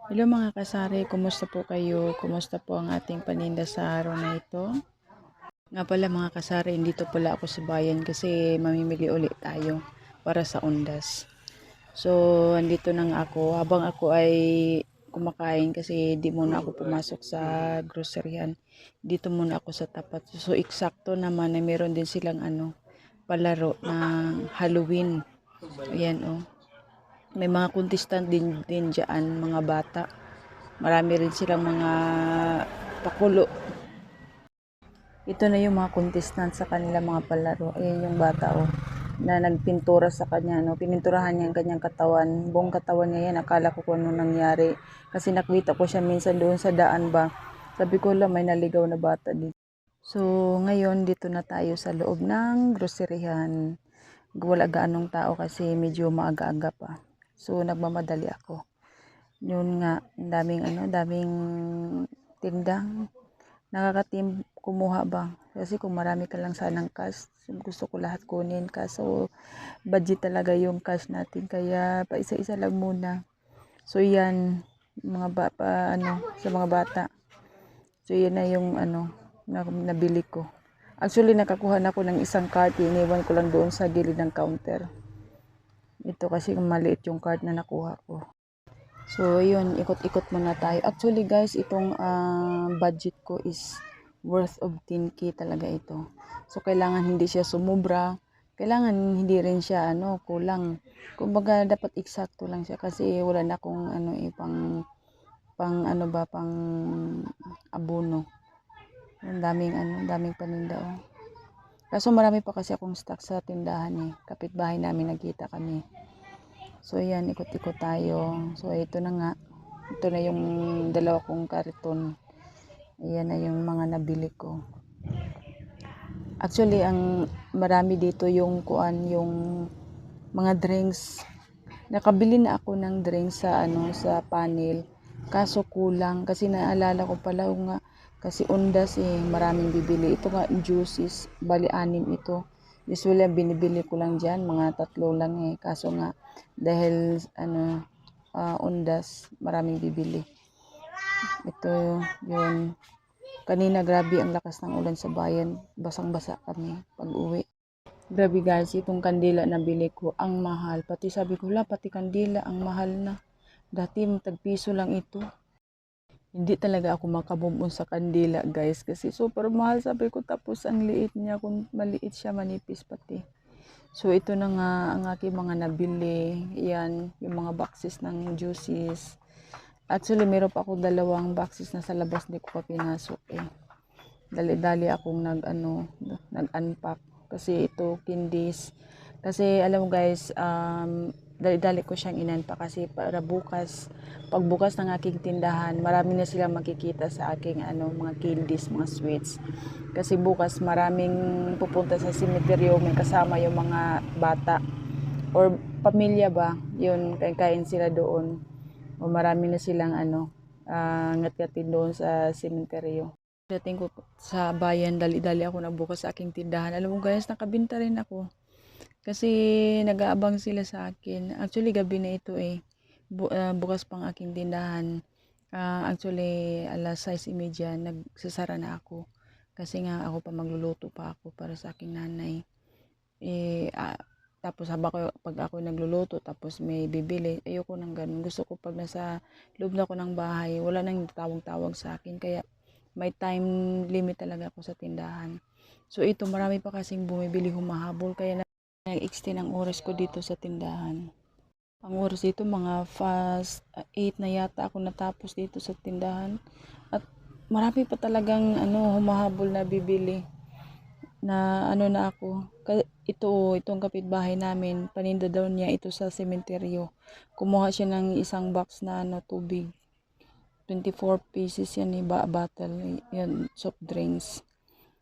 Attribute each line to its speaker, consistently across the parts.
Speaker 1: Hello mga kasari, kumusta po kayo? Kumusta po ang ating paninda sa araw na ito? Nga pala mga kasari, dito pala ako sa bayan kasi mamimili ulit tayo para sa undas. So, andito na nga ako. Habang ako ay kumakain kasi di muna ako pumasok sa groceryan. Dito muna ako sa tapat. So, eksakto naman na meron din silang palaro ng Halloween. Ayan oh. May mga contestant din dyan, mga bata. Marami rin silang mga pakulo. Ito na yung mga contestant sa kanila mga palaro. Ayan yung bata oh, na nagpintura sa kanya. No? Pininturahan niya ang kanyang katawan. Buong katawan niya yan. Akala ko kung ano nangyari. Kasi nakita ko siya minsan doon sa daan ba. Sabi ko lang may naligaw na bata dito. So ngayon dito na tayo sa loob ng groceryhan. Wala gaanong tao kasi medyo maaga-aga pa. So nagmamadali ako. Yun nga, daming tinda. Nakakatim kumuha ba? Kasi kung marami ka lang sanang cash, gusto ko lahat kunin. Kaso, budget talaga yung cash natin. Kaya, pa isa-isa lang muna. So, yan, sa mga bata. So, yan na yung, nabili ko. Actually, nakakuha na ako ng isang card. Iniwan ko lang doon sa gilid ng counter. Ito kasi maliit yung card na nakuha ko. So, yun, ikot-ikot muna tayo. Actually, guys, itong budget ko is worth of 10k talaga ito. So, kailangan hindi siya sumubra. Kailangan hindi rin siya, kulang. Kumbaga, dapat eksakto lang siya kasi wala na akong, pang abono. Daming paninda, oh. Kaso marami pa kasi akong stock sa tindahan, eh. Kapitbahay namin, nagkita kami. So, ayan, ikot-ikot tayo. So, ito na nga. Ito na yung dalawa kong karton. Ayan na yung mga nabili ko. Actually, ang marami dito yung mga drinks. Nakabili na ako ng drinks sa panel. Kaso kulang kasi naalala ko pala nga kasi undas maraming bibili. Ito nga juices, bali 6 ito. Usually binibili ko lang diyan mga 3 lang Kaso nga dahil undas, maraming bibili. Ito yun. Kanina grabe ang lakas ng ulan sa bayan. Basang-basa kami pag-uwi. Grabe guys, itong kandila na bili ko, ang mahal. Pati sabi ko, pati kandila, ang mahal na. Dati tagpiso lang ito. Hindi talaga ako makabumon sa kandila guys. Kasi super mahal sabi ko. Tapos ang liit niya. Kung maliit siya, manipis pati. So ito na nga ang aking mga nabili. Yan, yung mga boxes ng juices. Actually, meron pa ako 2 boxes na sa labas, hindi ko pa pinasok Dali-dali akong nag-unpack kasi ito candies. Kasi alam mo guys, dali-dali ko siyang inunpack kasi para bukas, pagbukas ng aking tindahan, marami na silang makikita sa aking mga candies, mga sweets. Kasi bukas maraming pupunta sa cemetery, may kasama yung mga bata or pamilya ba, yun, kain sila doon. O marami na silang ngat-ngatin doon sa sementeryo. Dating ko sa bayan, dali-dali ako nagbukas sa aking tindahan. Alam mo guys, nakabinta rin ako. Kasi nag-aabang sila sa akin. Actually, gabi na ito bukas pang aking tindahan. Actually, alas 6:30, nagsasara na ako. Kasi nga ako pa magluluto pa ako para sa aking nanay. Tapos pag ako nagluluto tapos may bibili, ayoko nang ganun. Gusto ko pag nasa loob na ako ng bahay, wala nang tawag-tawag sa akin. Kaya may time limit talaga ako sa tindahan. So ito, marami pa kasing bumibili, humahabol. Kaya nag-extend ang oras ko dito sa tindahan. Ang oras dito mga fast 8 na yata ako natapos dito sa tindahan. At marami pa talagang humahabol na bibili na na ako. Itong kapitbahay namin, paninda daw niya ito sa sementeryo. Kumuha siya ng isang box na tubig. 24 pieces yan bottle. Yan, soft drinks.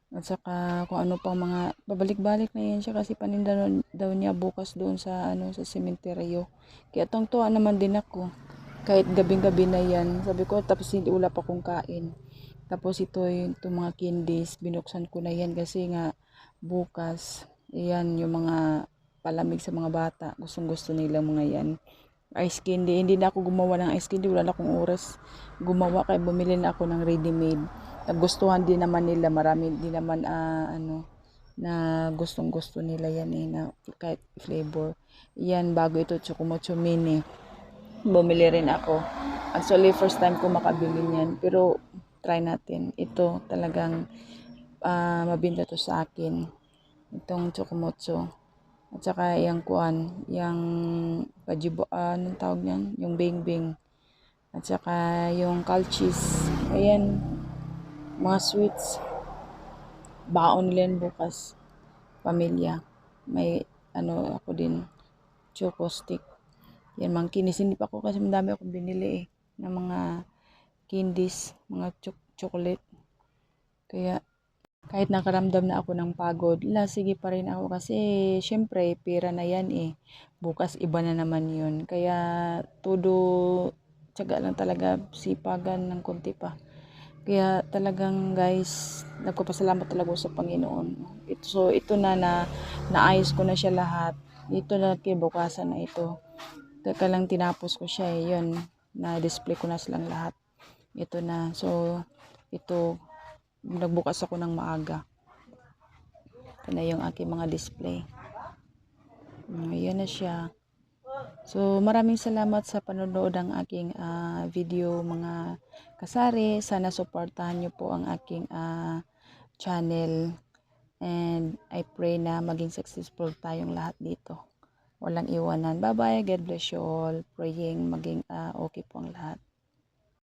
Speaker 1: At saka kung ano pang mga, babalik-balik na yan siya kasi paninda daw niya bukas doon sa sementeryo. Kaya tuwa naman din ako. Kahit gabing-gabi na yan. Sabi ko, tapos hindi wala pa kong kain. Tapos itong mga candies, binuksan ko na yan kasi nga bukas, yan yung mga palamig sa mga bata. Gustong gusto nila mga yan. ice candy. Hindi na ako gumawa ng ice candy. Wala na akong oras gumawa. Kaya bumili na ako ng ready-made. Nagustuhan din naman nila. Marami din naman na gustong gusto nila yan na kahit flavor. Yan, bago ito Chocomocho Mini. Bumili rin ako. Actually, first time ko makabili niyan. Pero, try natin. Ito, talagang mabinta to sa akin. Itong Chocomocho. At saka yung kuan, yung pajibo, anong tawag niyan? Yung bing-bing. At saka yung calchis. Ayan, mga sweets. Baon nila yan bukas. Pamilya. May, ako din, choco stick. Yan, mga kinis. Hindi pa ako kasi madami akong binili ng mga candies, mga chocolate. Kaya, kahit nakaramdam na ako ng pagod, sige pa rin ako kasi syempre pera na yan bukas iba na naman yun. Kaya todo tiyaga lang talaga, sipagan ng konti pa. Kaya talagang guys, nagpapasalamat talaga sa Panginoon. Ito na naayos ko na siya lahat. Ito na kibukasan na ito. Teka lang tinapos ko siya yun. Na-display ko na silang lahat. Ito na. So, ito nagbukas ako ng maaga. Ito na yung aking mga display. Ayan na siya. So, maraming salamat sa panonood ng aking video mga kasari. Sana supportahan nyo po ang aking channel. And I pray na maging successful tayong lahat dito. Walang iwanan. Bye-bye. God bless you all. Praying maging okay po ang lahat.